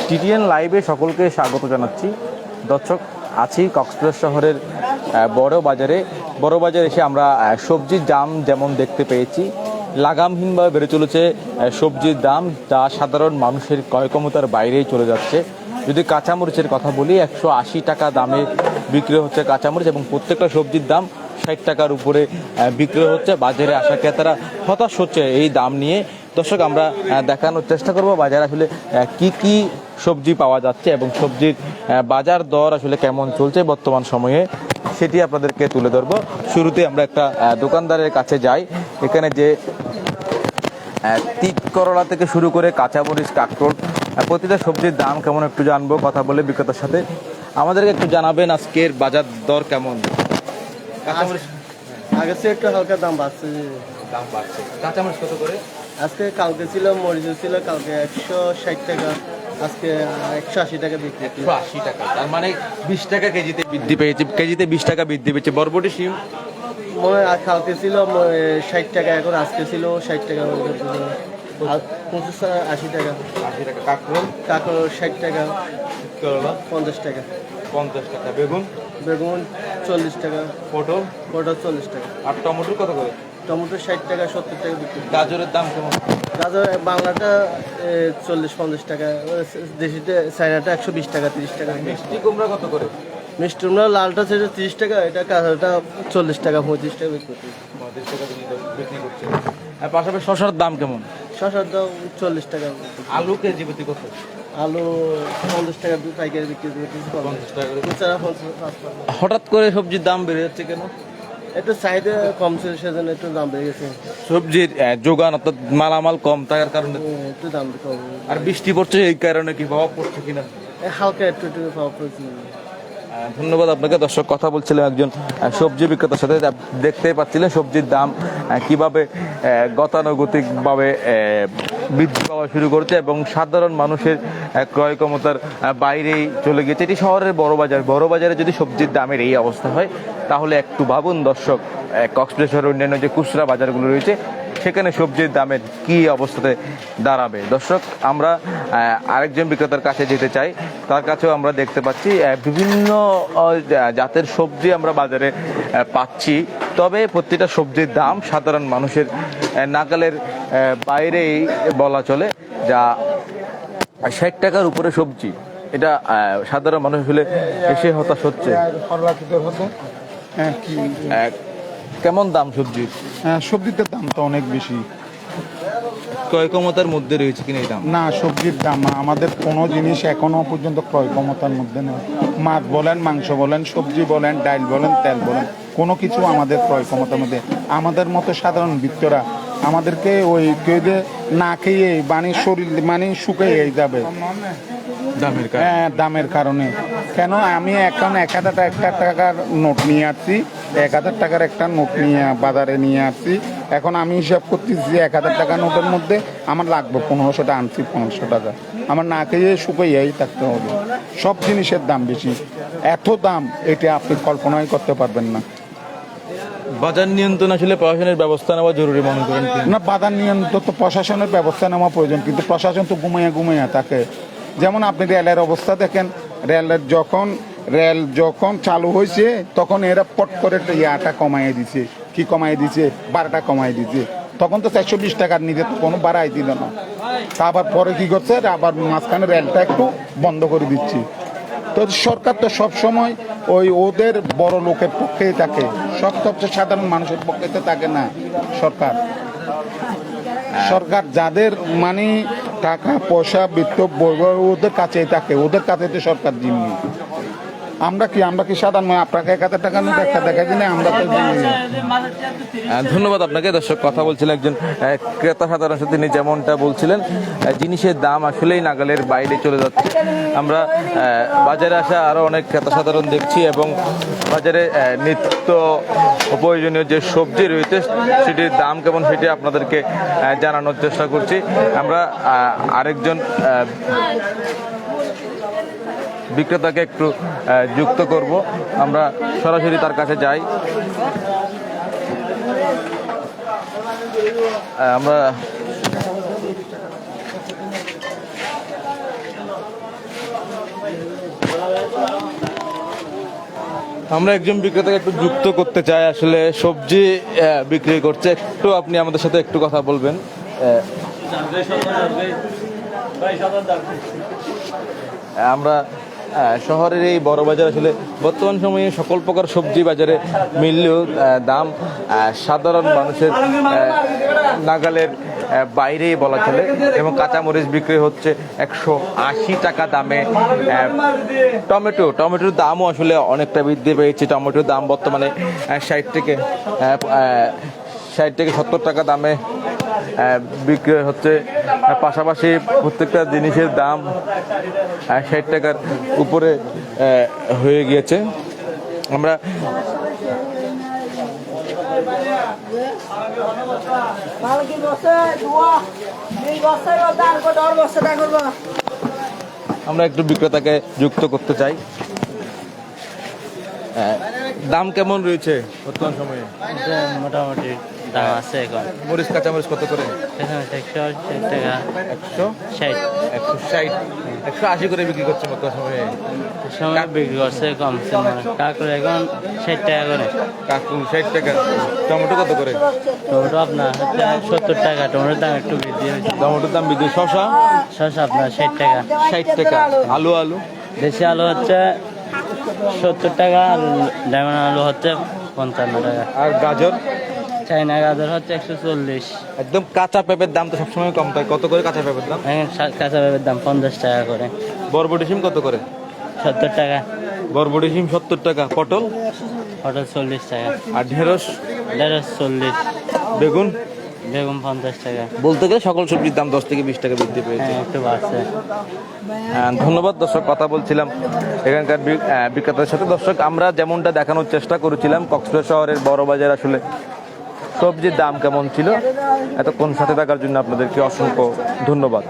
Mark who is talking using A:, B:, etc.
A: TTN লাইভে সকলকে স্বাগত জানাচ্ছি। দর্শক, আছি কক্সবাজার শহরের বড় বাজারে এসে আমরা সবজির দাম যেমন দেখতে পেয়েছি, লাগামহীনভাবে বেড়ে চলেছে সবজির দাম, যা সাধারণ মানুষের ক্রয় ক্ষমতার বাইরেই চলে যাচ্ছে। যদি কাঁচামরিচের কথা বলি, 180 টাকা দামে বিক্রি হচ্ছে কাঁচামরিচ এবং প্রত্যেকটা সবজির দাম 60 টাকার উপরে বিক্রি হচ্ছে। বাজারে আসা ক্রেতারা হতাশ হচ্ছে এই দাম নিয়ে। দর্শক, আমরা দেখানোর চেষ্টা করব বাজারে আসলে কি সবজি পাওয়া যাচ্ছে এবং সবজির বাজার দর আসলে কেমন চলছে বর্তমান সময়ে, সেটি আপনাদেরকে তুলে ধরবো। শুরুতে আমরা একটা দোকানদারের কাছে যাই। এখানে যে তিত করলা থেকে শুরু করে কাঁচামরিচ, কাঁকরোল, প্রতিটা সবজির দাম কেমন একটু জানবো কথা বলে বিক্রেতার সাথে। আমাদেরকে একটু জানাবেন আজকের বাজার দর কেমন? কাঁচামরিচ
B: আগের চেয়ে একটু হালকা দাম বাড়ছে।
A: কাঁচামরিচ কত করে?
B: আজকে কালকে ছিল মরিচ ছিল কালকে 160 টাকা, আজকে 180 টাকা বিক্রি।
A: 180 টাকা, তার মানে 20 টাকা কেজিতে বৃদ্ধি পেয়েছে। কেজিতে 20 টাকা বৃদ্ধি পেয়েছে। বরবটি, শিম
B: মনে হয় কালকে ছিল 60 টাকা, এখন আজকে ছিল 60 টাকা, আর 80 টাকা।
A: 80 টাকা। কাঁকরোল
B: 60 টাকা,
A: করলা
B: 50 টাকা।
A: 50 টাকা। বেগুন
B: 40 টাকা।
A: পটল
B: 40 টাকা।
A: আর টমেটো কত করে?
B: টমেটো 60 টাকা, 70 টাকা বিক্রি।
A: গাজরের দাম কেমন?
B: গাজর বাংলাটা 40-50 টাকা, দেশিতে চাইনাটা 120 টাকা, 30 টাকা।
A: মিষ্টি কুমড়া কত করে?
B: মিষ্টি কুমড়া লালটা সেটা 30 টাকা, এটা কাঁচাটা 40 টাকা, 35 টাকা বিক্রি করছি।
A: 35 টাকা বিক্রি করছে। আর পাশাপাশি শসার দাম কেমন?
B: শসার দাম 40 টাকা।
A: আলু কেজি প্রতি কত?
B: আলু 50 টাকা পাইকারি বিক্রি করতেছি।
A: 50 টাকা করে।
B: খুচরা 55 টাকা।
A: হঠাৎ করে সবজির দাম বেড়ে যাচ্ছে কেন?
B: একটু চাহিদা কম ছিল, সেজন্য একটু দাম বেড়ে গেছে।
A: সবজির যোগান অর্থাৎ মালামাল কম থাকার কারণে।
B: একটু দাম কম।
A: আর বৃষ্টি পড়ছে, এই কারণে কি প্রভাব পড়ছে কিনা?
B: হালকা একটু প্রভাব পড়ছে।
A: ধন্যবাদ আপনাকে। দর্শক, কথা বলছিলাম একজন সবজি বিক্রেতার সাথে। দেখতে পাচ্ছিলেন সবজির দাম কিভাবে গতানুগতিকভাবে বৃদ্ধি পাওয়া শুরু করছে এবং সাধারণ মানুষের ক্রয় ক্ষমতার বাইরেই চলে গেছে। এটি শহরের বড় বাজারে যদি সবজির দামের এই অবস্থা হয়, তাহলে একটু ভাবুন দর্শক, কক্সবাজার শহরের অন্যান্য যে খুচরা বাজারগুলো রয়েছে সেখানে সবজির দামের কি অবস্থাতে দাঁড়াবে। দর্শক, আমরা আরেকজন বিক্রেতার কাছে যেতে চাই। তার কাছেও আমরা দেখতে পাচ্ছি বিভিন্ন জাতের সবজি আমরা বাজারে পাচ্ছি, তবে প্রতিটা সবজির দাম সাধারণ মানুষের নাগালের বাইরেই বলা চলে। যা 60 টাকার উপরে সবজি, এটা সাধারণ মানুষ হলে এসে হতাশ হচ্ছে। কেমন দাম সবজির?
C: সবজির দাম তো অনেক বেশি।
A: ক্রয় ক্ষমতার মধ্যে রয়েছে কিনা এই দাম?
C: না, সবজির দাম আমাদের কোনো জিনিস এখনো পর্যন্ত ক্রয় ক্ষমতার মধ্যে নেই। মাছ বলেন, মাংস বলেন, সবজি বলেন, ডাল বলেন, তেল বলেন, কোনো কিছু আমাদের ক্রয় ক্ষমতার মধ্যে। আমাদের মতো সাধারণ বৃত্তরা আমাদেরকে ওই কেউ না খেয়ে শরীর শুকিয়ে যাবে দামের কারণে। কেন আমি এখন 1000 টাকার নোট নিয়ে আসছি, 1000 টাকার একটা নোট নিয়ে বাজারে নিয়ে আসছি। এখন আমি হিসাব করতেছি 1000 টাকা নোটের মধ্যে আমার লাগবে 1500 টাকা। আনছি 1500 টাকা, আমার না খেয়ে শুকিয়েই থাকতে হবে। সব জিনিসের দাম বেশি, এত দাম এটা আপনি কল্পনাই করতে পারবেন না।
A: বাজার নিয়ন্ত্রণ আসলে প্রশাসনের ব্যবস্থা নেওয়া জরুরি মনে করেন?
C: না, বাজার নিয়ন্ত্রণ তো প্রশাসনের ব্যবস্থা নেওয়া প্রয়োজন, কিন্তু প্রশাসন তো ঘুমিয়ে থাকে। যেমন আপনি রেলের অবস্থা দেখেন, রেল যখন চালু হয়েছে তখন এরা পট করে ইয়াটা কমাইয়ে দিছে। কি কমাইয়ে দিছে? ভাড়াটা কমাই দিছে। তখন তো 420 টাকার নিতে তো কোনো বাড়াই দিল না। তা আবার পরে কি করছে, আবার মাঝখানে রেলটা একটু বন্ধ করে দিচ্ছে। তো সরকার তো সবসময় ওদের বড় লোকের পক্ষেই থাকে, সবচেয়ে সাধারণ মানুষের পক্ষে তো থাকে না। সরকার যাদের টাকা পয়সা বিত্ত ওদের কাছেই থাকে, ওদের কাছে তো সরকার জিম্মি। আমরা কি সাধারণ আপনাকে 1000 টাকা নোট একটা দেখাই দিলে আমরা তো।
A: ধন্যবাদ আপনাকে। দর্শক, কথা বলছিলেন একজন ক্রেতা সাধারণ সাথে। তিনি যেমনটা বলছিলেন, জিনিসের দাম আসলেই নাগালের বাইরে চলে যাচ্ছে। আমরা বাজারে আসা আরো অনেক ক্রেতা সাধারণ দেখছি এবং বাজারে নিত্য প্রয়োজনীয় যে সবজি রয়েছে সেটির দাম কেমন সেটি আপনাদেরকে জানানোর চেষ্টা করছি। আমরা আরেকজন বিক্রেতাকে একটু যুক্ত করব, আমরা সরাসরি তার কাছে যাই। আমরা আমরা একজন বিক্রেতাকে একটু যুক্ত করতে চাই, আসলে সবজি বিক্রি করছে, একটু আপনি আমাদের সাথে একটু কথা বলবেন। আমরা শহরের এই বড় বাজার আসলে বর্তমান সময়ে সকল প্রকার সবজি বাজারে মিললেও দাম সাধারণ মানুষের নাগালের বাইরেই বলা চলে, এবং কাঁচামরিচ বিক্রি হচ্ছে 180 টাকা দামে। টমেটোর দামও আসলে অনেকটা বৃদ্ধি পেয়েছে। টমেটোর দাম বর্তমানে 60 থেকে 70 টাকা দামে বিক্রি হচ্ছে। পাশাপাশি প্রত্যেকটা জিনিসের দাম 60 টাকার উপরে হয়ে গিয়েছে। আমরা একটু বিক্রেতাকে যুক্ত করতে চাই। দাম কেমন রয়েছে বর্তমান সময়ে?
D: মোটামুটি দাম আছে এখন।
A: মরিচ কাঁচামরিচ কত করে?
D: 160 টাকা,
A: 160, 180 করে বিক্রি করছে বর্তমান সময়ে।
D: সময় বিক্রি করছে কমছে, কাকুর এখন 60 টাকা করে।
A: কাকুল 60 টাকা। টমেটো কত করে?
D: টমেটো আপনার 70 টাকা, টমেটোর দাম একটু বৃদ্ধি হয়েছে।
A: টমেটোর দাম বৃদ্ধি। শসা
D: শসা আপনার 60 টাকা।
A: 60 টাকা। আলু
D: দেশি আলু হচ্ছে 70 টাকা, আর ডায়মন্ড আলু হচ্ছে 55 টাকা।
A: আর গাজর?
D: চাইনা গাজর হচ্ছে 140।
A: একদম কাঁচা পেঁপের দাম তো সবসময় কম থাকে। কত করে কাঁচা পেঁপের দাম?
D: এখন কাঁচা পেঁপের দাম 50 টাকা করে।
A: বরবটি সিম কত করে?
D: 70 টাকা।
A: বরবটি সিম 70 টাকা। পটল?
D: পটল 40 টাকা।
A: আর ঢেঁড়স?
D: 40।
A: বেগুন?
D: বেগুন 50 টাকা।
A: বলতে গেলে সকল সবজির দাম 10 থেকে 20 টাকা বৃদ্ধি পেয়েছে।
D: হ্যাঁ, একটু বাড়ছে।
A: ধন্যবাদ দর্শক, কথা বলছিলাম এখানকার বিক্রেতাদের সাথে। দর্শক, আমরা যেমনটা দেখানোর চেষ্টা করেছিলাম কক্সবাজার শহরের বড় বাজার আসলে সবজির দাম কেমন ছিল। এতক্ষণ সাথে থাকার জন্য আপনাদেরকে অসংখ্য ধন্যবাদ।